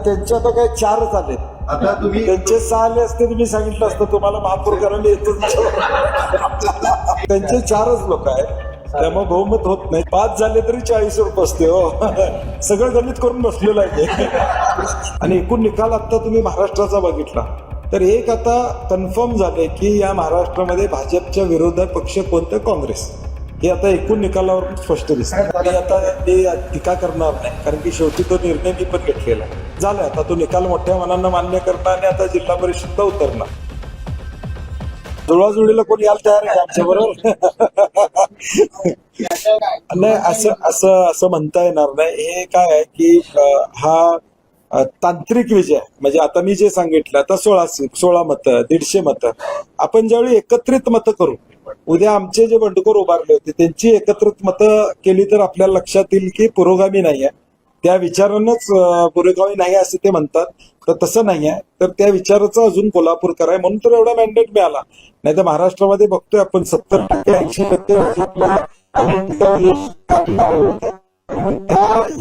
त्यांच्या तर काही 4 झाले. आता तुम्ही त्यांचे 6 आले असते तुम्ही सांगितलं असतं तुम्हाला महापौर करायला येतच. त्यांचे 4च लोक आहेत, त्यामुळे बहुमत होत नाही. 5 झाले तरी 40 रुपये असते. हो, सगळं गणित करून बसलेलं आहे. आणि एकूण निकाल आता तुम्ही महाराष्ट्राचा बघितला तर एक आता कन्फर्म झाले की या महाराष्ट्रामध्ये भाजपच्या विरोधात पक्ष कोणतं, काँग्रेस. हे आता एकूण निकालावरून स्पष्ट दिसतं. आणि आता ते टीका करणार नाही, कारण की शेवटी तो निर्णय मी पण घेतलेला आहे. झाला आता तो निकाल मोठ्या मनानं मान्य करणार आणि आता जिल्हा परिषदला उतरणार. जुळवाजुळीला कोणी यायला तयार आहे आमच्या बरोबर? नाही, असं म्हणता येणार नाही. हे काय आहे की हा तांत्रिक विजय, म्हणजे आता मी जे सांगितलं, आता 16 मतं, 150 मतं, आपण ज्यावेळी एकत्रित मतं करू, उद्या आमचे जे बंडखोर उभारले होते त्यांची एकत्रित मतं केली तर आपल्याला लक्षात येईल की पुरोगामी नाही आहे. त्या विचारानंच पुरोगामी नाही असं ते म्हणतात, तर तसं नाही आहे. तर त्या विचाराचं अजून कोल्हापूरकर आहे म्हणून तर एवढा मॅन्डेट मिळाला. नाही तर महाराष्ट्रामध्ये बघतोय आपण 70% 80%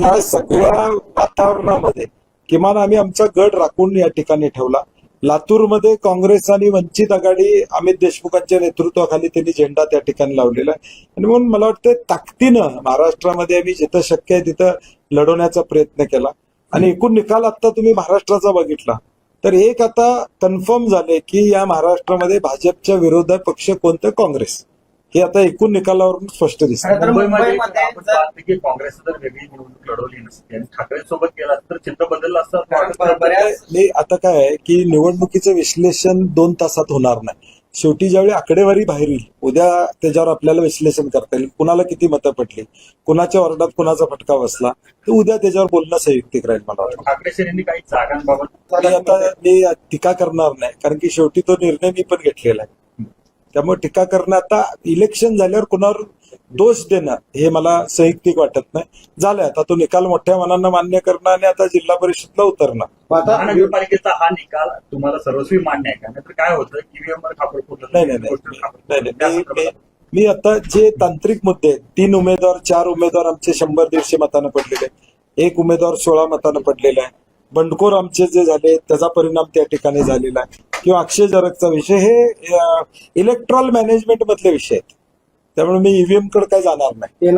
या सगळ्या वातावरणामध्ये किमान आम्ही आमचा गड राखून या ठिकाणी ठेवला. लातूरमध्ये काँग्रेस आणि वंचित आघाडी अमित देशमुखांच्या नेतृत्वाखाली त्यांनी झेंडा त्या ठिकाणी लावलेला आहे. आणि म्हणून मला वाटतं ताकदीनं महाराष्ट्रामध्ये आम्ही जिथं शक्य आहे तिथं लढवण्याचा प्रयत्न केला. आणि एकूण निकाल आता तुम्ही महाराष्ट्राचा बघितला तर एक आता कन्फर्म झाले की या महाराष्ट्रामध्ये भाजपच्या विरोधात पक्ष कोणतं, काँग्रेस. हे आता एकूण निकालावरून स्पष्ट दिसतं. मुंबईमध्ये काँग्रेस जर वेगळी निवडणूक लढवली नसती आणि ठाकरे सोबत गेला तर चित्र बदललं असतं. आता काय आहे की निवडणुकीचं विश्लेषण 2 तासात होणार नाही. शेवटी ज्यावेळी आकडेवारी बाहेर येईल उद्या त्याच्यावर आपल्याला विश्लेषण करता येईल. कुणाला किती मतं पडली, कुणाच्या वॉर्डात कुणाचा फटका बसला, तर उद्या त्याच्यावर बोलणं संयुक्तिक राहील. मला वाटतं ठाकरे सेनेनी काही जागांबाबत आता मी टीका करणार नाही, कारण की शेवटी तो निर्णय मी पण घेतलेला आहे. त्यामुळे टीका करणं, आता इलेक्शन झाल्यावर कुणावर दोष देणं हे मला संयुक्तिक वाटत नाही. झालं आता तो निकाल मोठ्या मनानं मान्य करणं आणि आता जिल्हा परिषदला उतरणं. महानगरपालिकेचा हा निकाल तुम्हाला सर्वस्वी मान्य आहे का? नाहीतर काय होतं ईव्हीएम वर खापर फुटलं? नाही, मी आता जे तांत्रिक मुद्दे आहेत, 3 उमेदवार 4 उमेदवार आमचे 100-150 मतानं पडलेले आहेत. 1 उमेदवार 16 मतानं पडलेला आहे. बंडखोर आमचे जे झाले त्याचा परिणाम त्या ठिकाणी झालेला आहे. किंवा अक्षय जरगचा विषय, हे इलेक्ट्रॉल मॅनेजमेंट मधले विषय आहेत. त्यामुळे मी ईव्हीएम कडे काय जाणार नाही.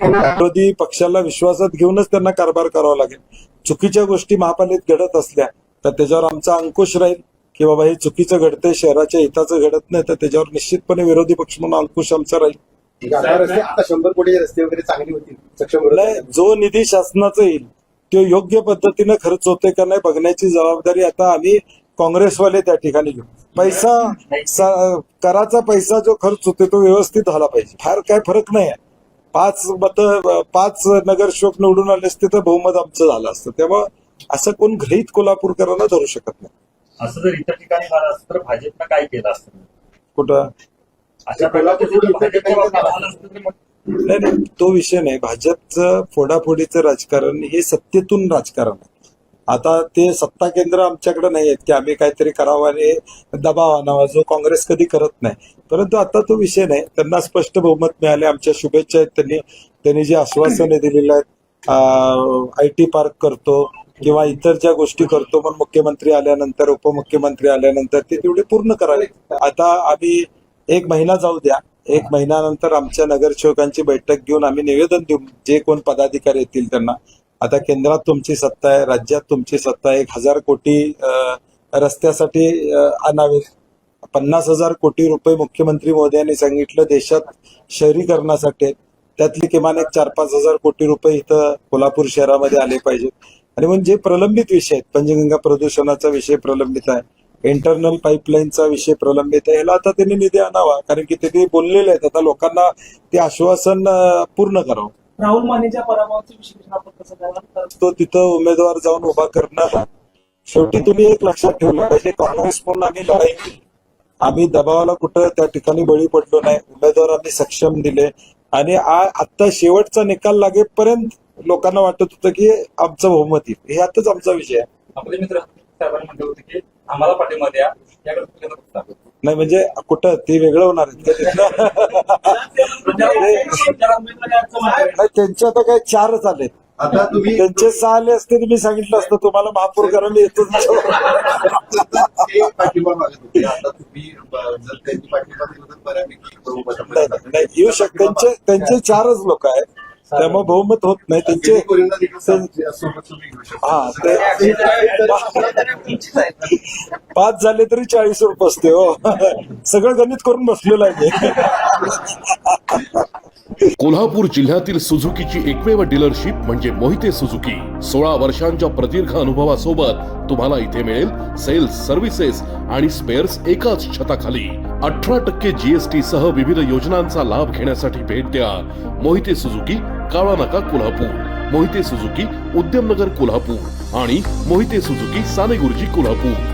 विरोधी पक्षाला विश्वासात घेऊनच त्यांना कारभार करावा लागेल. चुकीच्या गोष्टी महापालिकेत घडत असल्या तर त्याच्यावर आमचा अंकुश राहील की बाबा हे चुकीचं घडतंय, शहराच्या हिताचं घडत नाही, तर त्याच्यावर निश्चितपणे विरोधी पक्ष म्हणून अंकुश आमचा राहील. आता 100 कोटी रस्ते वगैरे चांगली होतील, सक्षम. जो निधी शासनाचा येईल तो योग्य पद्धतीनं खर्च होतोय का नाही बघण्याची जबाबदारी आता आम्ही काँग्रेसवाले त्या ठिकाणी घेऊ. कराचा पैसा जो खर्च होतोय तो व्यवस्थित झाला पाहिजे. फार काय फरक नाही आहे. 5 नगरसेवक निवडून आले असते तर बहुमत आमचं झालं असतं. तेव्हा असं कोण गृहीत कोल्हापूरकरांना धरू शकत नाही. असं जर इतर ठिकाणी झालं असतं तर भाजपनं काय केलं असतं? कुठं अशा नाही, तो विषय नाही. भाजपचं फोडाफोडीचं राजकारण हे सत्तेतून राजकारण आहे. आता ते सत्ता केंद्र आमच्याकडे नाही आहेत की आम्ही काहीतरी करावं आणि दबाव आणावा, जो काँग्रेस कधी करत नाही. परंतु आता तो विषय नाही. त्यांना स्पष्ट बहुमत मिळाले, आमच्या शुभेच्छा आहेत. त्यांनी जे आश्वासने दिलेली आहेत, IT पार्क करतो किंवा इतर ज्या गोष्टी करतो, पण मुख्यमंत्री आल्यानंतर, उपमुख्यमंत्री आल्यानंतर ते तेवढे पूर्ण करावे. आता आम्ही 1 महिना जाऊ द्या, 1 महिन्यानंतर आमच्या नगरसेवकांची बैठक घेऊन आम्ही निवेदन देऊ, जे कोण पदाधिकारी येतील त्यांना. आता केंद्रात तुमची सत्ता आहे, राज्यात तुमची सत्ता आहे. 1000 कोटी रस्त्यासाठी आणावेत. 50,000 कोटी रुपये मुख्यमंत्री महोदयांनी सांगितलं देशात शहरीकरणासाठी. त्यातली किमान 4-5 हजार कोटी रुपये इथं कोल्हापूर शहरामध्ये आले पाहिजेत. आणि म्हणजे प्रलंबित विषय आहेत. पंचगंगा प्रदूषणाचा विषय प्रलंबित आहे, इंटरनल पाईपलाईनचा विषय प्रलंबित आहे. ह्याला आता त्यांनी निधी आणावा, कारण की ते बोललेले आहेत. आता लोकांना ते आश्वासन पूर्ण करावं. राहुल मानेच्या पराभवाचं विश्लेषण आपण कसं करावं? तो तिथं उमेदवार जाऊन उभा करणं. शेवटी तुम्ही एक लक्षात ठेवलं पाहिजे, काँग्रेस म्हणून आम्ही लढाई केली. आम्ही दबावाला कुठं त्या ठिकाणी बळी पडलो नाही. उमेदवार आम्ही सक्षम दिले. आणि आता शेवटचा निकाल लागेपर्यंत लोकांना वाटत होतं की आमचं बहुमत येईल. हे आताच आमचा विषय आहे. आपले मित्र साहेबांनी म्हटलं होतं की आम्हाला पाठिंबा द्या, नाही म्हणजे कुठं ते वेगळं होणार आहे त्यांच्या आता काही 4 झालेत. आता तुम्ही त्यांचे 6 आले असते तर मी सांगितलं असतं तुम्हाला महापौर करायला येतच नाही. ते पाठिंबा मागत होते. आता तुम्ही जर त्यांची पाठिंबा दिला तर बऱ्यापैकी बहुमतामध्ये नाही, नाही, येऊ शकते. त्यांचे 4च लोक आहेत, त्यामुळे बहुमत होत नाही त्यांचे. कोरिंदा देखील सोबत तुम्ही घेऊ शकता. हा, ते 5 झाले तरी 40 वर बसते हो. सगळं गणित करून बसलेलं आहे मी. कोल्हापूर जिल्ह्यातील सुझुकीची एकमेव डीलरशिप म्हणजे मोहिते सुझुकी. 16 वर्षांच्या प्रदीर्घ अनुभवासोबत तुम्हाला इथे मिळेल सेल्स, सर्व्हिसेस आणि स्पेअर्स एकाच छताखाली. 18% GST सह विविध योजनांचा लाभ घेण्यासाठी भेट द्या. मोहिते सुझुकी, काळा नाका, कोल्हापूर. मोहिते सुझुकी, उद्यमनगर, कोल्हापूर आणि मोहिते सुझुकी, सानेगुरुजी, कोल्हापूर.